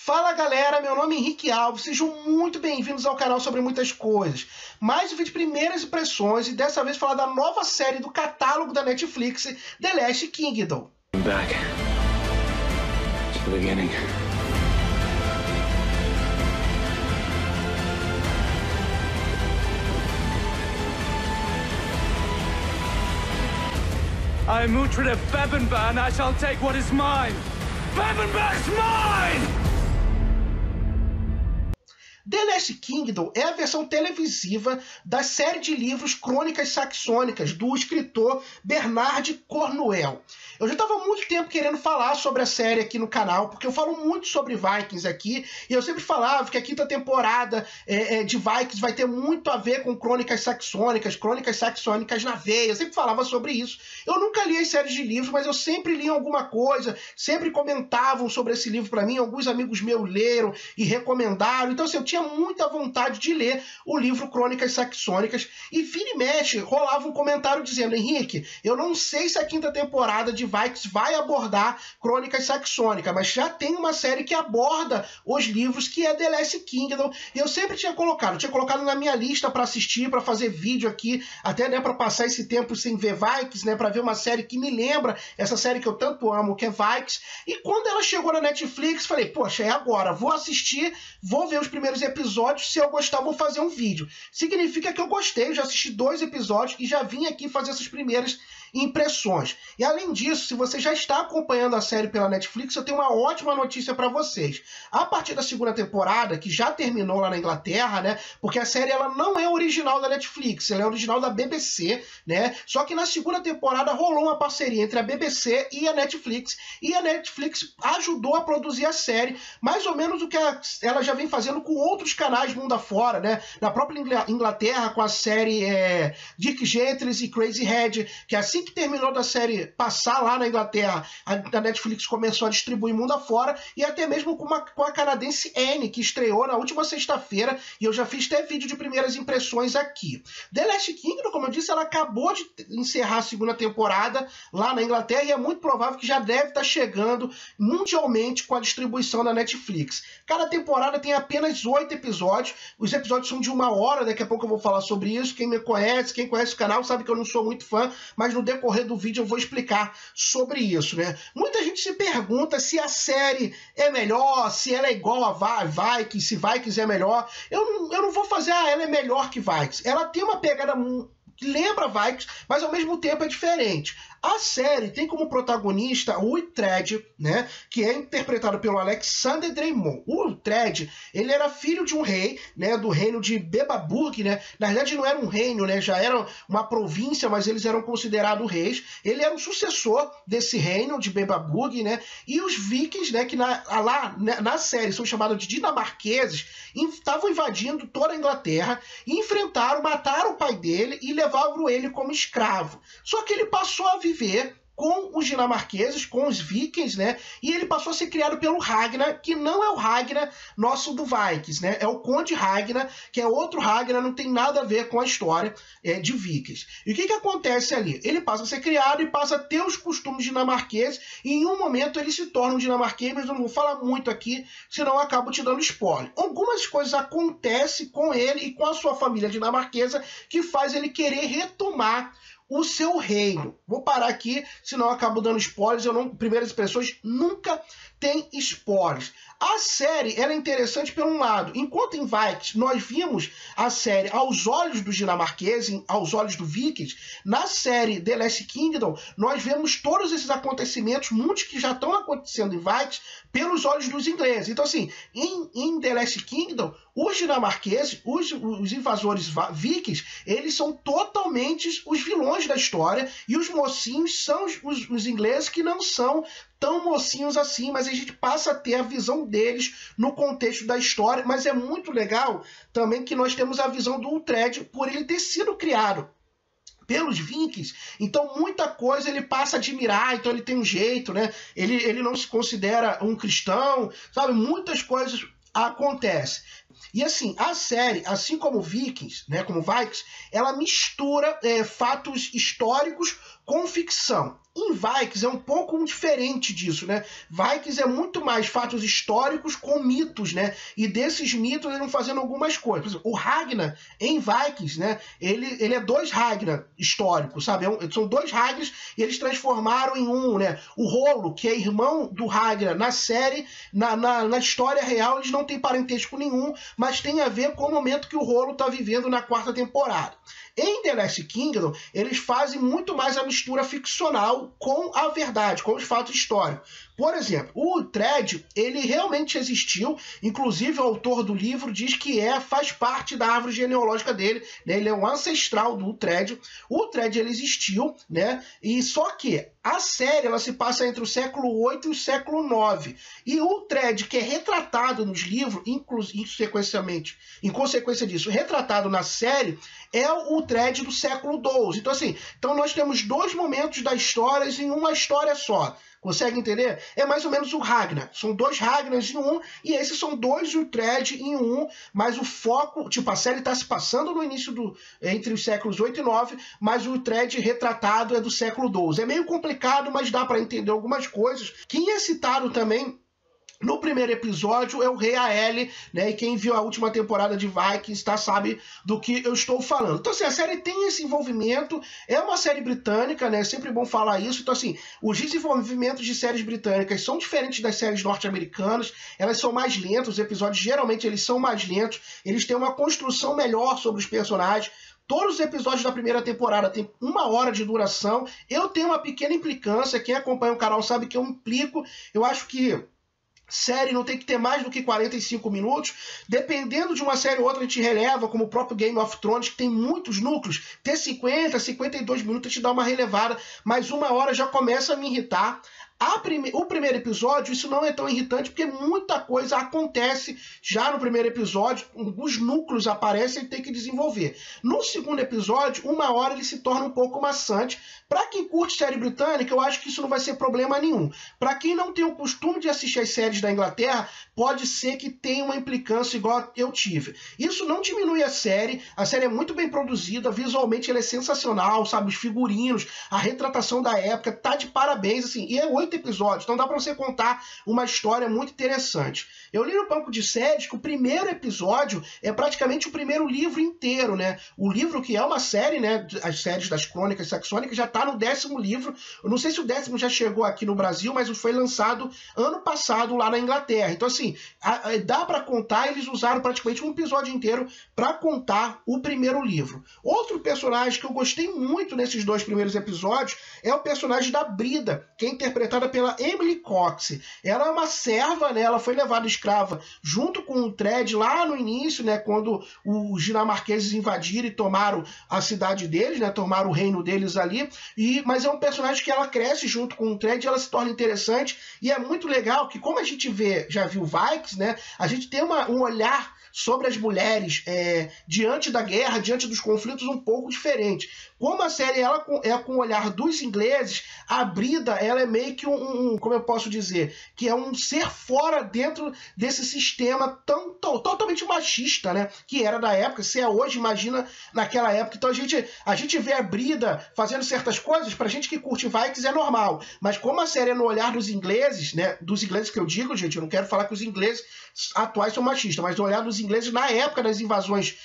Fala galera, meu nome é Henrique Alves, sejam muito bem-vindos ao canal sobre muitas coisas. Mais um vídeo de primeiras impressões e dessa vez falar da nova série do catálogo da Netflix, The Last Kingdom. Back to the beginning. I am Uhtred of Bebbanbar, and I shall take what is mine. Bebbanbar is mine! The Last Kingdom é a versão televisiva da série de livros Crônicas Saxônicas, do escritor Bernard Cornwell. Eu já estava há muito tempo querendo falar sobre a série aqui no canal, porque eu falo muito sobre Vikings aqui, e eu sempre falava que a quinta temporada de Vikings vai ter muito a ver com Crônicas Saxônicas na veia, eu sempre falava sobre isso. Eu nunca li as séries de livros, mas eu sempre li alguma coisa, sempre comentavam sobre esse livro para mim, alguns amigos meus leram e recomendaram, então assim, eu tinha muita vontade de ler o livro Crônicas Saxônicas, e vira e mexe, rolava um comentário dizendo: Henrique, eu não sei se a quinta temporada de Vikings vai abordar Crônicas Saxônicas, mas já tem uma série que aborda os livros, que é The Last Kingdom, e eu sempre tinha colocado na minha lista para assistir, para fazer vídeo aqui, até né, para passar esse tempo sem ver Vikings, né, para ver uma série que me lembra essa série que eu tanto amo, que é Vikings. E quando ela chegou na Netflix, falei, poxa, é agora, vou assistir, vou ver os primeiros episódios, se eu gostar vou fazer um vídeo. Significa que eu gostei, eu já assisti 2 episódios e já vim aqui fazer essas primeiras impressões. E além disso, se você já está acompanhando a série pela Netflix, eu tenho uma ótima notícia para vocês. A partir da segunda temporada, que já terminou lá na Inglaterra, né, porque a série ela não é original da Netflix, ela é original da BBC, né, só que na segunda temporada rolou uma parceria entre a BBC e a Netflix ajudou a produzir a série, mais ou menos o que ela já vem fazendo com outros canais mundo afora, né, na própria Inglaterra, com a série Dirk Gently e Crazy Head, que assim que terminou da série passar lá na Inglaterra, a Netflix começou a distribuir mundo afora, e até mesmo com a canadense Anne, que estreou na última sexta-feira, e eu já fiz até vídeo de primeiras impressões aqui. The Last Kingdom, como eu disse, ela acabou de encerrar a segunda temporada lá na Inglaterra, e é muito provável que já deve estar chegando mundialmente com a distribuição da Netflix. Cada temporada tem apenas 8 episódios, os episódios são de 1 hora, daqui a pouco eu vou falar sobre isso. Quem me conhece, quem conhece o canal, sabe que eu não sou muito fã, mas no decorrer do vídeo eu vou explicar sobre isso, né? Muita gente se pergunta se a série é melhor, se ela é igual a Vikings, se Vikings é melhor. Eu não vou fazer, ela é melhor que Vikings. Ela tem uma pegada que lembra Vikings, mas ao mesmo tempo é diferente. A série tem como protagonista o Uhtred, né, que é interpretado pelo Alexander Dreymon. O Uhtred, ele era filho de um rei, né, do reino de Bebbanburg, né. Na verdade não era um reino, né, já era uma província, mas eles eram considerados reis. Ele era o sucessor desse reino de Bebbanburg, né, e os vikings, né, que lá na série são chamados de dinamarqueses, estavam invadindo toda a Inglaterra e mataram o pai dele e levavam ele como escravo. Só que ele passou a viver com os dinamarqueses, com os vikings, né? E ele passou a ser criado pelo Ragnar, que não é o Ragnar nosso do Vikings, né? É o Conde Ragnar, que é outro Ragnar, não tem nada a ver com a história de vikings. E o que acontece ali? Ele passa a ser criado e passa a ter os costumes dinamarqueses, e em um momento ele se torna um dinamarquês, mas eu não vou falar muito aqui, senão eu acabo te dando spoiler. Algumas coisas acontecem com ele e com a sua família dinamarquesa que faz ele querer retomar o seu reino. Vou parar aqui, senão eu acabo dando spoilers. Primeiras impressões nunca tem spoilers. A série ela é interessante por um lado. Enquanto em Vikings nós vimos a série aos olhos dos dinamarqueses, aos olhos do Vikings, na série The Last Kingdom nós vemos todos esses acontecimentos, muitos que já estão acontecendo em Vikings, pelos olhos dos ingleses. Então assim, em The Last Kingdom, os dinamarqueses, os invasores vikings, eles são totalmente os vilões da história, e os mocinhos são os ingleses, que não são tão mocinhos assim, mas a gente passa a ter a visão deles no contexto da história. Mas é muito legal também que nós temos a visão do Uhtred, por ele ter sido criado pelos vikings, então muita coisa ele passa a admirar, então ele tem um jeito, né? Ele não se considera um cristão, sabe? Muitas coisas acontecem. E assim, a série, assim como Vikings, né, como Vikings, ela mistura fatos históricos com ficção. Em Vikings é um pouco diferente disso, né? Vikings é muito mais fatos históricos com mitos, né? E desses mitos eles vão fazendo algumas coisas. Por exemplo, o Ragnar em Vikings, né? Ele é 2 Ragnar históricos, sabe? São 2 Ragnars e eles transformaram em um, né? O Rolo, que é irmão do Ragnar na série, na história real, eles não têm parentesco nenhum, mas tem a ver com o momento que o Rolo está vivendo na 4ª temporada. Em The Last Kingdom, eles fazem muito mais a mistura ficcional com a verdade, com os fatos históricos. Por exemplo, o Uhtred, ele realmente existiu, inclusive o autor do livro diz que faz parte da árvore genealógica dele, né? Ele é um ancestral do Uhtred. O Uhtred, ele existiu, né? E só que a série ela se passa entre o século VIII e o século IX. E o Uhtred, que é retratado nos livros, em consequência disso, retratado na série, é o Uhtred do século XII. Então, assim, nós temos 2 momentos da história em uma história só. Consegue entender? É mais ou menos o Ragnar. São 2 Ragnars em um, e esses são 2 Uhtred em um, mas o foco, a série está se passando no início entre os séculos 8 e 9, mas o Uhtred retratado é do século 12. É meio complicado, mas dá para entender algumas coisas. Quem é citado também no primeiro episódio é o Rei Aele, né? E quem viu a última temporada de Vikings sabe do que eu estou falando. Então, assim, a série tem esse envolvimento, é uma série britânica, né? É sempre bom falar isso. Então, assim, os desenvolvimentos de séries britânicas são diferentes das séries norte-americanas, elas são mais lentas, os episódios geralmente eles são mais lentos, eles têm uma construção melhor sobre os personagens. Todos os episódios da primeira temporada têm 1 hora de duração. Eu tenho uma pequena implicância, quem acompanha o canal sabe que eu implico, eu acho que série não tem que ter mais do que 45 minutos. Dependendo de uma série ou outra, a gente releva, como o próprio Game of Thrones, que tem muitos núcleos. Ter 50, 52 minutos, a gente dá uma relevada, mas 1 hora já começa a me irritar. O primeiro episódio, isso não é tão irritante, porque muita coisa acontece já no primeiro episódio, os núcleos aparecem e tem que desenvolver. No segundo episódio, 1 hora ele se torna um pouco maçante. Para quem curte série britânica, eu acho que isso não vai ser problema nenhum. Para quem não tem o costume de assistir as séries da Inglaterra, pode ser que tenha uma implicância igual eu tive. Isso não diminui a série é muito bem produzida, visualmente ela é sensacional, sabe, os figurinos, a retratação da época, tá de parabéns, assim, e é 8 episódios, então dá para você contar uma história muito interessante. Eu li no banco de séries que o primeiro episódio é praticamente o primeiro livro inteiro, né? O livro que é uma série, né? As séries das Crônicas Saxônicas já está no 10º livro. Eu não sei se o 10º já chegou aqui no Brasil, mas foi lançado ano passado lá na Inglaterra. Então, assim, dá para contar, eles usaram praticamente um episódio inteiro para contar o primeiro livro. Outro personagem que eu gostei muito nesses 2 primeiros episódios é o personagem da Brida, que é interpretada pela Emily Cox. Ela é uma serva, né? Ela foi levada escrava junto com o Uhtred lá no início, né? Quando os dinamarqueses invadiram e tomaram a cidade deles, né? Tomaram o reino deles ali. Mas é um personagem que ela cresce junto com o Uhtred, ela se torna interessante e é muito legal que, como a gente já viu Vikings, né? A gente tem um olhar sobre as mulheres diante da guerra, diante dos conflitos um pouco diferente. Como a série é com o olhar dos ingleses, a Brida ela é meio que como eu posso dizer, que é um ser fora dentro desse sistema totalmente machista, né? Que era da época, se é hoje, imagina naquela época. Então a gente vê a Brida fazendo certas coisas, pra gente que curte Vikings é normal, mas como a série é no olhar dos ingleses, né? Dos ingleses que eu digo, gente, eu não quero falar que os ingleses atuais são machistas, mas no olhar dos ingleses na época das invasões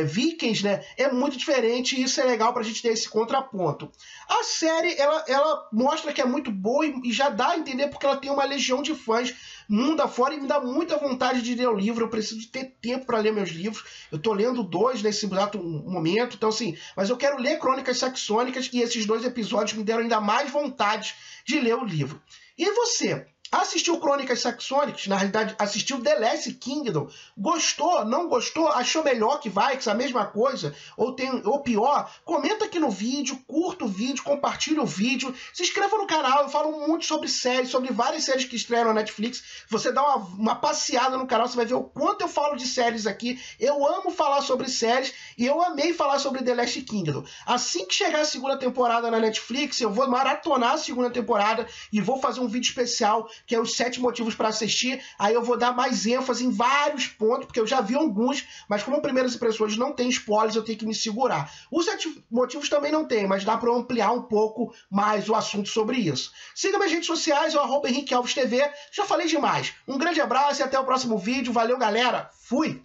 vikings, né? É muito diferente e isso é legal pra gente ter esse contraponto. A série, ela mostra que é muito boa e já dá a entender porque ela tem uma legião de fãs mundo afora e me dá muita vontade de ler o livro. Eu preciso ter tempo para ler meus livros. Eu tô lendo 2 nesse exato momento, então assim, mas eu quero ler Crônicas Saxônicas e esses 2 episódios me deram ainda mais vontade de ler o livro. E você? Assistiu Crônicas Saxônicas, na realidade assistiu The Last Kingdom, gostou, não gostou, achou melhor que Vikings, a mesma coisa, ou pior? Comenta aqui no vídeo, curta o vídeo, compartilha o vídeo, se inscreva no canal, eu falo muito sobre séries, sobre várias séries que estreiam na Netflix, você dá uma passeada no canal, você vai ver o quanto eu falo de séries aqui, eu amo falar sobre séries, e eu amei falar sobre The Last Kingdom. Assim que chegar a 2ª temporada na Netflix, eu vou maratonar a 2ª temporada, e vou fazer um vídeo especial que é os 7 motivos para assistir. Aí eu vou dar mais ênfase em vários pontos, porque eu já vi alguns, mas como primeiras impressões não tem spoilers, eu tenho que me segurar. Os 7 motivos também não tem, mas dá para eu ampliar um pouco mais o assunto sobre isso. Siga minhas redes sociais, @HenriqueAlvesTV. Já falei demais. Um grande abraço e até o próximo vídeo. Valeu, galera. Fui!